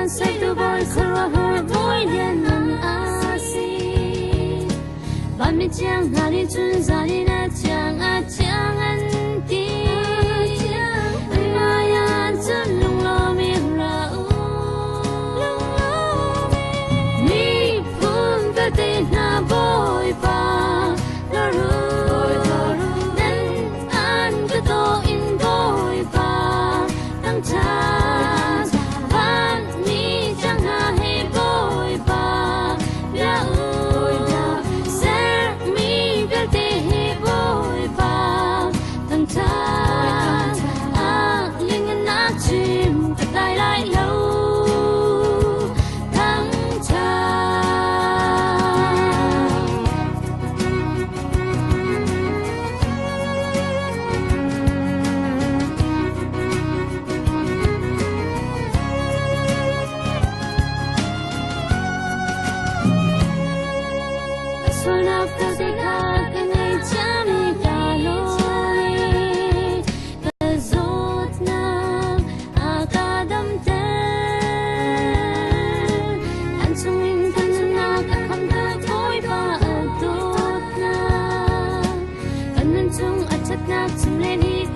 say to boy khara her boy len nan asi ban mi chang hari chun zari na chang a chang an ti maya chun lung lo mi ra u mi pun ta te na boy pa la ru nan an ka to in boy pa tang cha chung at chat na chung lên hi